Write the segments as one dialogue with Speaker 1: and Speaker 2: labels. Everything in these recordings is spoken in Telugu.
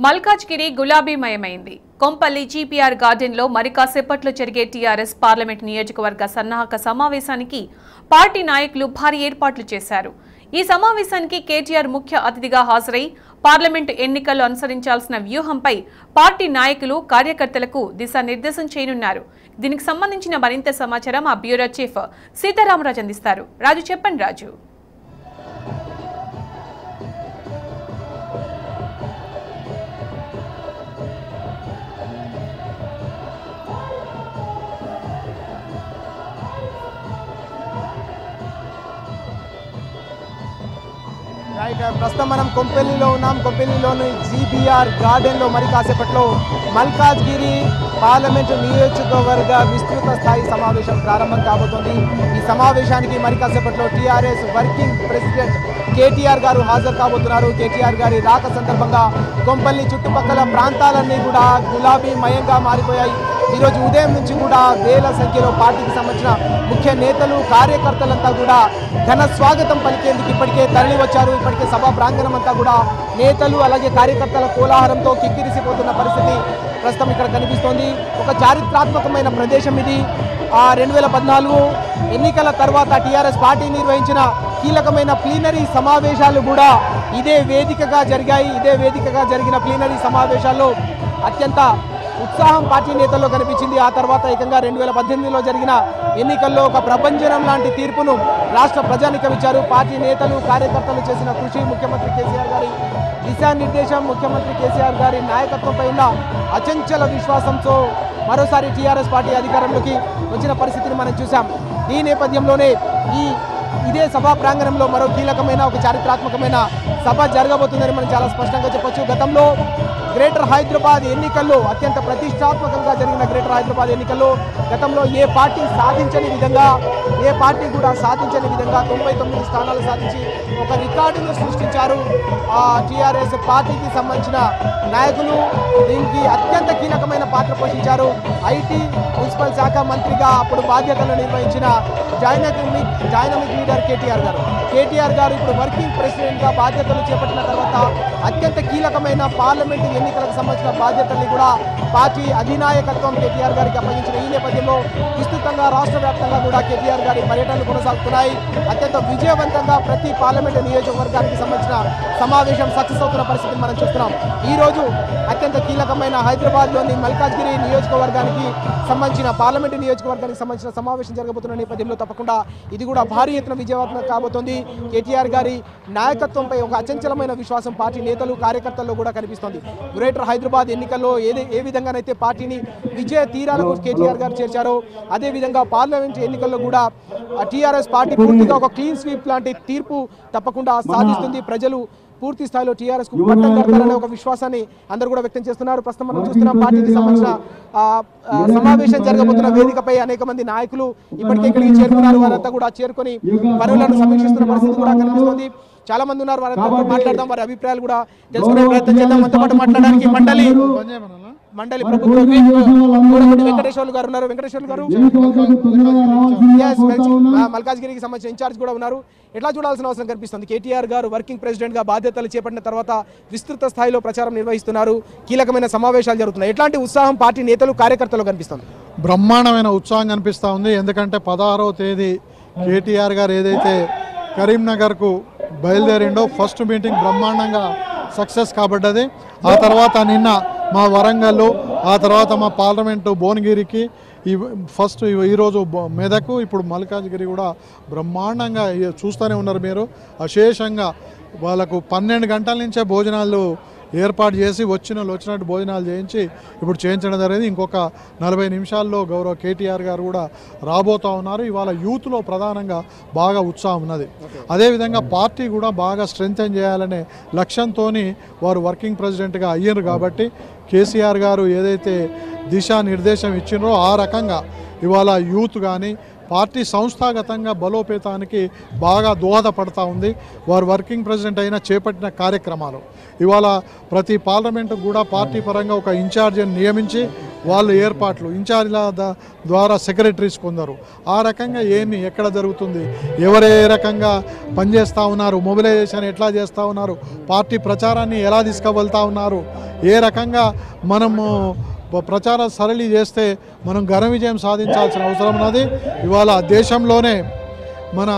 Speaker 1: మల్కాజ్గిరి గులాబీమయమైంది. కొంపల్లి జీపీఆర్ గార్డెన్ లో మరి కాసేపట్లో జరిగే టీఆర్ఎస్ పార్లమెంట్ నియోజకవర్గ సన్నాహక సమావేశానికి పార్టీ నాయకులు భారీ ఏర్పాట్లు చేశారు. ఈ సమావేశానికి కేటీఆర్ ముఖ్య అతిథిగా హాజరై పార్లమెంటు ఎన్నికల్లో అనుసరించాల్సిన వ్యూహంపై పార్టీ నాయకులు కార్యకర్తలకు దిశానిర్దేశం చేయనున్నారు. దీనికి సంబంధించిన మరింత సమాచారం ఆ బ్యూరో చీఫ్ సీతారామరాజు అందిస్తారు. రాజు చెప్పండి రాజు.
Speaker 2: ప్రస్తుతం మనం కొంపెల్లిలో ఉన్నాం. కొంపెల్లిలోని జీబీఆర్ గార్డెన్లో మరి కాసేపట్లో మల్కాజ్గిరి పార్లమెంటు నియోజకవర్గ విస్తృత స్థాయి సమావేశం ప్రారంభం కాబోతోంది. ఈ సమావేశానికి మరి కాసేపట్లో టీఆర్ఎస్ వర్కింగ్ ప్రెసిడెంట్ కేటీఆర్ గారు హాజరు కాబోతున్నారు. కేటీఆర్ గారి రాక సందర్భంగా కొంపల్లి చుట్టుపక్కల ప్రాంతాలన్నీ కూడా గులాబీమయంగా మారిపోయాయి. ఈరోజు ఉదయం నుంచి కూడా వేల సంఖ్యలో పార్టీకి సంబంధించిన ముఖ్య నేతలు కార్యకర్తలంతా కూడా ఘన స్వాగతం పలికేందుకు ఇప్పటికే తరలి వచ్చారు. ఇప్పటికే సభా ప్రాంగణం అంతా కూడా నేతలు అలాగే కార్యకర్తల కోలాహలంతో కిక్కిరిసిపోతున్న పరిస్థితి ప్రస్తుతం ఇక్కడ కనిపిస్తోంది. ఒక చారిత్రాత్మకమైన ప్రదేశం ఇది. 2014 ఎన్నికల తర్వాత టీఆర్ఎస్ పార్టీ నిర్వహించిన కీలకమైన ప్లీనరీ సమావేశాలు కూడా ఇదే వేదికగా జరిగాయి. ఇదే వేదికగా జరిగిన ప్లీనరీ సమావేశాల్లో అత్యంత ఉత్సాహం పార్టీ నేతల్లో కనిపించింది. ఆ తర్వాత ఏకంగా 2018లో జరిగిన ఎన్నికల్లో ఒక ప్రభంజనం లాంటి తీర్పును రాష్ట్ర ప్రజానికం ఇచ్చారు. పార్టీ నేతలు కార్యకర్తలు చేసిన కృషి, ముఖ్యమంత్రి కేసీఆర్ గారి దిశానిర్దేశం, ముఖ్యమంత్రి కేసీఆర్ గారి నాయకత్వంపై ఉన్న అచంచల విశ్వాసంతో మరోసారి టీఆర్ఎస్ పార్టీ అధికారంలోకి వచ్చిన పరిస్థితిని మనం చూసాం. ఈ నేపథ్యంలోనే ఇదే సభా ప్రాంగణంలో మరో కీలకమైన ఒక చారిత్రాత్మకమైన సభ జరగబోతుందని మనం చాలా స్పష్టంగా చెప్పొచ్చు. గతంలో గ్రేటర్ హైదరాబాద్ ఎన్నికల్లో అత్యంత ప్రతిష్టాత్మకంగా జరిగిన గ్రేటర్ హైదరాబాద్ ఎన్నికల్లో గతంలో ఏ పార్టీ కూడా సాధించని విధంగా 99 స్థానాలు సాధించి ఒక రికార్డును సృష్టించారు టీఆర్ఎస్ పార్టీకి సంబంధించిన నాయకులు. దీనికి అత్యంత కీలకమైన పాత్ర పోషించారు. ఐటీ మున్సిపల్ శాఖ మంత్రిగా అప్పుడు బాధ్యతలు నిర్వహించిన డైనమిక్ లీడర్ కేటీఆర్ గారు ఇప్పుడు వర్కింగ్ ప్రెసిడెంట్గా బాధ్యతలు చేపట్టిన తర్వాత అత్యంత కీలకమైన పార్లమెంటు ఎన్నికలకు సంబంధించిన బాధ్యతల్ని కూడా పార్టీ అధినాయకత్వం కేటీఆర్ గారికి అప్పగించిన ఈ నేపథ్యంలో విస్తృతంగా రాష్ట్ర వ్యాప్తంగా కూడా కేటీఆర్ గారి పర్యటనలు కొనసాగుతున్నాయి. అత్యంత విజయవంతంగా ప్రతి పార్లమెంటు నియోజకవర్గానికి సంబంధించిన సమావేశం సక్సెస్ అవుతున్న పరిస్థితిని మనం చూస్తున్నాం. ఈరోజు అత్యంత కీలకమైన హైదరాబాద్లోని మల్కాజ్గిరి నియోజకవర్గానికి సంబంధించిన పార్లమెంటు నియోజకవర్గానికి సంబంధించిన సమావేశం జరగబోతున్న నేపథ్యంలో తప్పకుండా ఇది కూడా భారీ ఎత్తున విజయవంతం కాబోతోంది. కేటీఆర్ గారి నాయకత్వంపై ఒక అచంచలమైన విశ్వాసం పార్టీ నేతలు కార్యకర్తల్లో కూడా కనిపిస్తోంది. గ్రేటర్ హైదరాబాద్ ఎన్నికల్లో ఏ విధంగానైతే పార్టీని విజయ తీరాలకు కేటీఆర్ గారు చేర్చారో అదేవిధంగా పార్లమెంట్ ఎన్నికల్లో కూడా టీఆర్ఎస్ పార్టీ పూర్తిగా ఒక క్లీన్ స్వీప్ లాంటి తీర్పు తప్పకుండా సాధిస్తుంది. ప్రజలు పూర్తి స్థాయిలో టీఆర్ఎస్ కు పట్టం కడతారనే ఒక విశ్వాసాన్ని అందరూ కూడా వ్యక్తం చేస్తున్నారు. ప్రస్తుతం మనం చూస్తున్నాం పార్టీకి సంబంధించిన సమావేశం జరగబోతున్న వేదికపై అనేక మంది నాయకులు ఇప్పటికే ఇక్కడికి చేరుకున్నారు. వారంతా కూడా చేరుకొని పనులను సమీక్షిస్తున్న పరిస్థితి కూడా కనిపిస్తుంది. చాలా మంది ఉన్నారు, వారంతా మాట్లాడదాం, వారి అభిప్రాయాలు కూడా తెలుసుకునే ప్రయత్నం చేద్దాం. మనతో పాటు మాట్లాడడానికి మండలి ప్రభుత్వ వెంకటేశ్వర్లు గారు ఉన్నారు. వెంకటేశ్వర్లు గారు మల్కాజ్గిరికి సంబంధించిన ఇన్ఛార్జ్ కూడా ఉన్నారు. ఎట్లా చూడాల్సిన అవసరం కనిపిస్తుంది? కేటీఆర్ గారు వర్కింగ్ ప్రెసిడెంట్ గా బాధ్యతలు చేపట్టిన తర్వాత విస్తృత స్థాయిలో ప్రచారం నిర్వహిస్తున్నారు. కీలకమైన సమావేశాలు జరుగుతున్నాయి. ఎట్లాంటి ఉత్సాహం పార్టీ నేతలు కార్యకర్తలు కనిపిస్తుంది?
Speaker 3: బ్రహ్మాండమైన ఉత్సాహం కనిపిస్తూ ఉంది. ఎందుకంటే 16వ తేదీ కేటీఆర్ గారు ఏదైతే కరీంనగర్కు బయలుదేరిండో ఫస్ట్ మీటింగ్ బ్రహ్మాండంగా సక్సెస్ కాబడ్డది. ఆ తర్వాత నిన్న మా వరంగల్లో, ఆ తర్వాత మా పార్లమెంటు భువనగిరికి, ఫస్ట్ ఈరోజు మెదకు, ఇప్పుడు మల్కాజ్గిరి కూడా బ్రహ్మాండంగా చూస్తూనే ఉన్నారు మీరు. అశేషంగా వాళ్ళకు 12 గంటల నుంచే భోజనాలు ఏర్పాటు చేసి వచ్చినట్టు భోజనాలు చేయించి ఇప్పుడు చేయించడం జరిగింది. ఇంకొక 40 నిమిషాల్లో గౌరవ కేటీఆర్ గారు కూడా రాబోతూ ఉన్నారు. ఇవాళ యూత్లో ప్రధానంగా బాగా ఉత్సాహం ఉన్నది. అదేవిధంగా పార్టీ కూడా బాగా స్ట్రెంగ్తెన్ చేయాలనే లక్ష్యంతో వారు వర్కింగ్ ప్రెసిడెంట్గా అయ్యారు. కాబట్టి కేసీఆర్ గారు ఏదైతే దిశానిర్దేశం ఇచ్చినారో ఆ రకంగా ఇవాళ యూత్ కానీ పార్టీ సంస్థాగతంగా బలోపేతానికి బాగా దోహదపడతా ఉంది. వారు వర్కింగ్ ప్రెసిడెంట్ అయినా చేపట్టిన కార్యక్రమాలు ఇవాళ ప్రతి పార్లమెంటుకు కూడా పార్టీ పరంగా ఒక ఇన్ఛార్జిని నియమించి వాళ్ళు ఏర్పాట్లు ఇన్ఛార్జీల ద్వారా సెక్రటరీస్ కొందరు ఆ రకంగా ఏమి ఎక్కడ జరుగుతుంది, ఎవరే రకంగా పనిచేస్తూ ఉన్నారు, మొబిలైజేషన్ ఎట్లా చేస్తూ ఉన్నారు, పార్టీ ప్రచారాన్ని ఎలా తీసుకువెళ్తా ఉన్నారు, ఏ రకంగా మనము ప్రచార సరళి చేస్తే మనం ఘన విజయం సాధించాల్సిన అవసరం ఉన్నది. ఇవాళ దేశంలోనే మన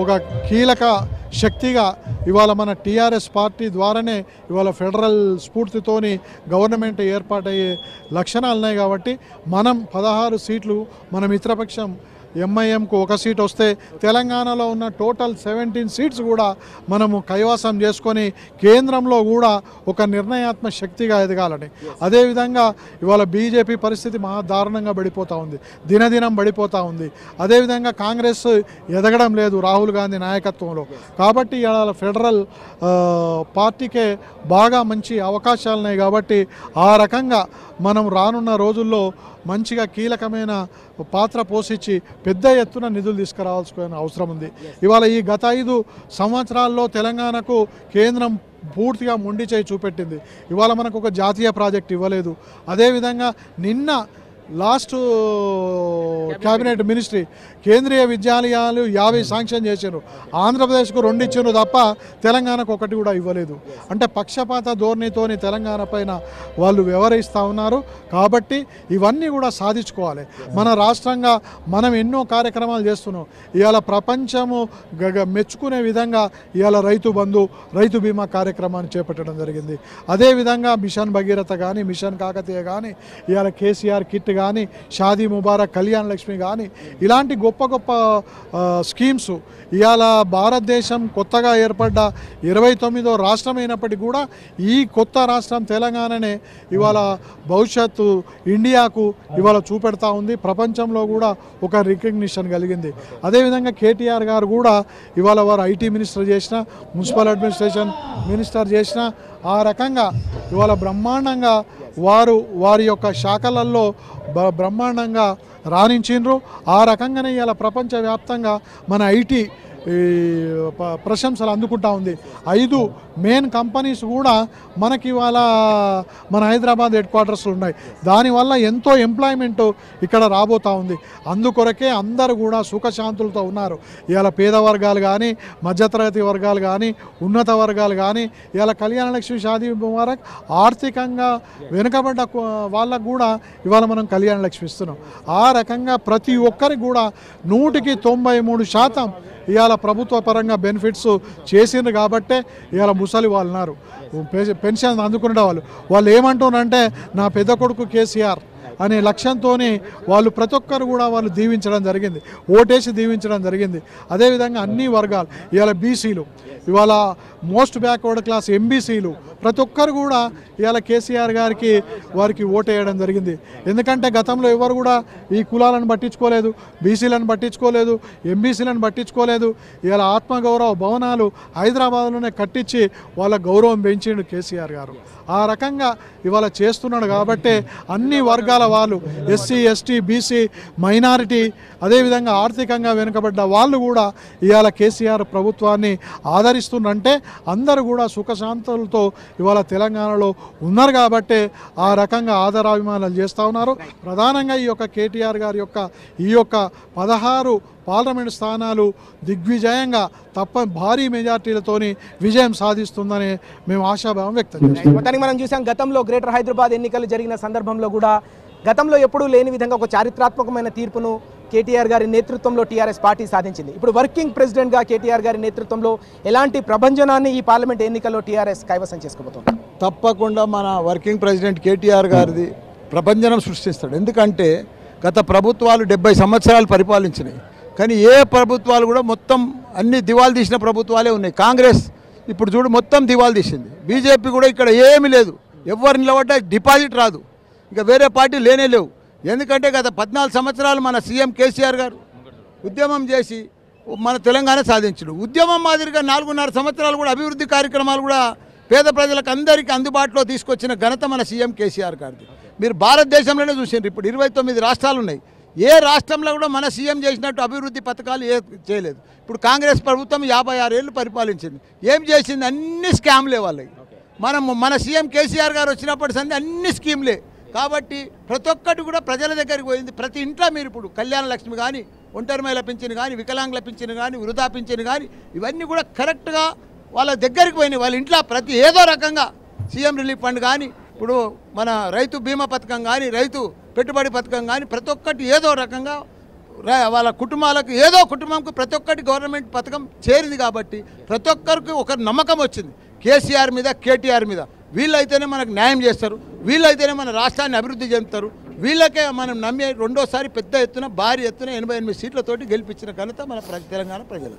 Speaker 3: ఒక కీలక శక్తిగా ఇవాళ మన టీఆర్ఎస్ పార్టీ ద్వారానే ఇవాళ ఫెడరల్ స్ఫూర్తితోని గవర్నమెంట్ ఏర్పాటయ్యే లక్షణాలు ఉన్నాయి. కాబట్టి మనం 16 సీట్లు మన మిత్రపక్షం ఎంఐఎంకు 1 సీట్ వస్తే తెలంగాణలో ఉన్న టోటల్ 17 సీట్స్ కూడా మనము కైవసం చేసుకొని కేంద్రంలో కూడా ఒక నిర్ణయాత్మక శక్తిగా ఎదగాలని. అదేవిధంగా ఇవాళ బీజేపీ పరిస్థితి మహా దారుణంగా పడిపోతూ ఉంది, దినదినం పడిపోతూ ఉంది. అదేవిధంగా కాంగ్రెస్ ఎదగడం లేదు రాహుల్ గాంధీ నాయకత్వంలో. కాబట్టి ఇవాళ ఫెడరల్ పార్టీకే బాగా మంచి అవకాశాలు ఉన్నాయి. కాబట్టి ఆ రకంగా మనం రానున్న రోజుల్లో మంచిగా కీలకమైన పాత్ర పోషించి పెద్ద ఎత్తున నిధులు తీసుకురావాల్సిన అవసరం ఉంది. ఇవాళ ఈ గత 5 సంవత్సరాల్లో తెలంగాణకు కేంద్రం పూర్తిగా మొండి చేయి చూపెట్టింది. ఇవాళ మనకు ఒక జాతీయ ప్రాజెక్ట్ ఇవ్వలేదు. అదేవిధంగా నిన్న లాస్ట్ క్యాబినెట్ మినిస్ట్రీ కేంద్రీయ విద్యాలయాలు 50 శాంక్షన్ చేశారు. ఆంధ్రప్రదేశ్కు 2 ఇచ్చారు తప్ప తెలంగాణకు 1 కూడా ఇవ్వలేదు. అంటే పక్షపాత ధోరణితోని తెలంగాణ పైన వాళ్ళు వ్యవహరిస్తూ ఉన్నారు. కాబట్టి ఇవన్నీ కూడా సాధించుకోవాలి. మన రాష్ట్రంగా మనం ఎన్నో కార్యక్రమాలు చేస్తున్నాం. ఇవాళ ప్రపంచము మెచ్చుకునే విధంగా ఇవాళ రైతు బంధు, రైతు బీమా కార్యక్రమాన్ని చేపట్టడం జరిగింది. అదేవిధంగా మిషన్ భగీరథ కానీ, మిషన్ కాకతీయ కానీ, ఇవాళ కేసీఆర్ కిట్ కానీ, షాదీ ముబారక్, కళ్యాణ లక్ష్మి కానీ ఇలాంటి గొప్ప గొప్ప స్కీమ్స్ ఇవాళ భారతదేశం కొత్తగా ఏర్పడ్డ 29వ రాష్ట్రం అయినప్పటికీ కూడా ఈ కొత్త రాష్ట్రం తెలంగాణనే ఇవాళ భవిష్యత్తు ఇండియాకు ఇవాళ చూపెడతా ఉంది. ప్రపంచంలో కూడా ఒక రికగ్నిషన్ కలిగింది. అదేవిధంగా కేటీఆర్ గారు కూడా ఇవాళ వారు ఐటీ మినిస్టర్ చేసిన, మున్సిపల్ అడ్మినిస్ట్రేషన్ మినిస్టర్ చేసిన, ఆ రకంగా ఇవాళ బ్రహ్మాండంగా వారి యొక్క శాఖలలో బ్రహ్మాండంగా రాణించిండ్రు. ఆ రకంగానే ఇలా ప్రపంచవ్యాప్తంగా మన ఐటీ ప్రశంసలు అందుకుంటా ఉంది. 5 మెయిన్ కంపెనీస్ కూడా మనకి ఇవాళ మన హైదరాబాద్ హెడ్ క్వార్టర్స్లో ఉన్నాయి. దానివల్ల ఎంతో ఎంప్లాయ్మెంట్ ఇక్కడ రాబోతూ ఉంది. అందుకొరకే అందరూ కూడా సుఖశాంతులతో ఉన్నారు. ఇవాళ పేద వర్గాలు కానీ, మధ్యతరగతి వర్గాలు కానీ, ఉన్నత వర్గాలు కానీ, ఇవాళ కళ్యాణ లక్ష్మి, షాదీ ముబారక్ ఆర్థికంగా వెనుకబడ్డ వాళ్ళకు కూడా ఇవాళ మనం కళ్యాణ లక్ష్మి ఇస్తున్నాం. ఆ రకంగా ప్రతి ఒక్కరికి కూడా 100కి 93% ఇవాళ ప్రభుత్వ పరంగా బెనిఫిట్స్ చేసిండ్రు. కాబట్టే ఇవాళ ముసలి వాళ్ళు ఉన్నారు, పెన్షన్ అందుకునే వాళ్ళు ఏమంటున్నారంటే నా పెద్ద కొడుకు కేసీఆర్ అనే లక్ష్యంతో వాళ్ళు ప్రతి ఒక్కరు కూడా వాళ్ళు దీవించడం జరిగింది, ఓటేసి దీవించడం జరిగింది. అదేవిధంగా అన్ని వర్గాలు ఇవాళ బీసీలు, ఇవాళ మోస్ట్ బ్యాక్వర్డ్ క్లాస్ ఎంబీసీలు ప్రతి ఒక్కరు కూడా ఇవాళ కేసీఆర్ గారికి వారికి ఓటేయడం జరిగింది. ఎందుకంటే గతంలో ఎవరు కూడా ఈ కులాలను పట్టించుకోలేదు, బీసీలను పట్టించుకోలేదు, ఎంబీసీలను పట్టించుకోలేదు. ఇవాళ ఆత్మగౌరవ భవనాలు హైదరాబాద్లోనే కట్టించి వాళ్ళ గౌరవం పెంచిండు కేసీఆర్ గారు. ఆ రకంగా ఇవాళ చేస్తున్నాడు. కాబట్టే అన్ని వర్గాల వాళ్ళు, ఎస్సీ, ఎస్టీ, బీసీ, మైనారిటీ, అదేవిధంగా ఆర్థికంగా వెనుకబడ్డ వాళ్ళు కూడా ఇవాళ కేసీఆర్ ప్రభుత్వాన్ని ఆదరిస్తుందంటే అందరూ కూడా సుఖశాంతులతో ఇవాళ తెలంగాణలో ఉన్నారు. కాబట్టే ఆ రకంగా ఆదరాభిమానాలు చేస్తూ ఉన్నారు. ప్రధానంగా ఈ యొక్క కేటీఆర్ గారి యొక్క ఈ యొక్క 16 పార్లమెంట్ స్థానాలు దిగ్విజయంగా భారీ మెజార్టీలతోని విజయం సాధిస్తుందని మేము ఆశాభావం వ్యక్తం చేస్తాం.
Speaker 2: మొత్తానికి మనం చూసాం గతంలో గ్రేటర్ హైదరాబాద్ ఎన్నికలు జరిగిన సందర్భంలో కూడా గతంలో ఎప్పుడూ లేని విధంగా ఒక చారిత్రాత్మకమైన తీర్పును కేటీఆర్ గారి నేతృత్వంలో టీఆర్ఎస్ పార్టీ సాధించింది. ఇప్పుడు వర్కింగ్ ప్రెసిడెంట్గా కేటీఆర్ గారి నేతృత్వంలో ఎలాంటి ప్రభంజనాన్ని ఈ పార్లమెంట్ ఎన్నికల్లో టీఆర్ఎస్ కైవసం చేసుకోబోతుంది?
Speaker 4: తప్పకుండా మన వర్కింగ్ ప్రెసిడెంట్ కేటీఆర్ గారిది ప్రభంజనం సృష్టిస్తాడు. ఎందుకంటే గత ప్రభుత్వాలు 70 సంవత్సరాలు పరిపాలించినాయి, కానీ ఏ ప్రభుత్వాలు కూడా మొత్తం అన్ని దివాలు తీసిన ప్రభుత్వాలే ఉన్నాయి. కాంగ్రెస్ ఇప్పుడు చూడు మొత్తం దివాలు తీసింది. బీజేపీ కూడా ఇక్కడ ఏమీ లేదు, ఎవరు నిలబడ్డా డిపాజిట్ రాదు, ఇంకా వేరే పార్టీ లేనే లేవు. ఎందుకంటే గత 14 సంవత్సరాలు మన సీఎం కేసీఆర్ గారు ఉద్యమం చేసి మన తెలంగాణ సాధించడు. ఉద్యమం మాదిరిగా 4.5 సంవత్సరాలు కూడా అభివృద్ధి కార్యక్రమాలు కూడా పేద ప్రజలకు అందరికీ అందుబాటులో తీసుకొచ్చిన ఘనత మన సీఎం కేసీఆర్ గారిది. మీరు భారతదేశంలోనే చూసిండ్రు, ఇప్పుడు 29 రాష్ట్రాలు ఉన్నాయి, ఏ రాష్ట్రంలో కూడా మన సీఎం చేసినట్టు అభివృద్ధి పథకాలు చేయలేదు. ఇప్పుడు కాంగ్రెస్ ప్రభుత్వం 56 ఏళ్ళు పరిపాలించింది, ఏం చేసింది? అన్ని స్కామ్లే వాళ్ళకి. మన సీఎం కేసీఆర్ గారు వచ్చినప్పటి సంది అన్ని స్కీమ్లే. కాబట్టి ప్రతి ఒక్కటి కూడా ప్రజల దగ్గరికి పోయింది. ప్రతి ఇంట్లో మీరు ఇప్పుడు కళ్యాణ లక్ష్మి కానీ, ఒంటరి మహిళ పింఛను కానీ, వికలాంగుల పింఛను కానీ, వృధా పింఛను కానీ ఇవన్నీ కూడా కరెక్ట్గా వాళ్ళ దగ్గరికి పోయినాయి. వాళ్ళ ఇంట్లో ప్రతి ఏదో రకంగా సీఎం రిలీఫ్ ఫండ్ కానీ, ఇప్పుడు మన రైతు బీమా పథకం కానీ, రైతు పెట్టుబడి పథకం కానీ ప్రతి ఒక్కటి ఏదో రకంగా వాళ్ళ కుటుంబాలకు ఏదో కుటుంబంకు ప్రతి ఒక్కటి గవర్నమెంట్ పథకం చేరింది. కాబట్టి ప్రతి ఒక్కరికి ఒక నమ్మకం వచ్చింది కేసీఆర్ మీద, కేటీఆర్ మీద. వీళ్ళైతేనే మనకు న్యాయం చేస్తారు, వీళ్ళైతేనే మన రాష్ట్రాన్ని అభివృద్ధి చెందుతారు, వీళ్ళకే మనం నమ్మి రెండోసారి పెద్ద ఎత్తున భారీ ఎత్తున 88 సీట్లతోటి గెలిపించిన ఘనత మన తెలంగాణ ప్రజలు.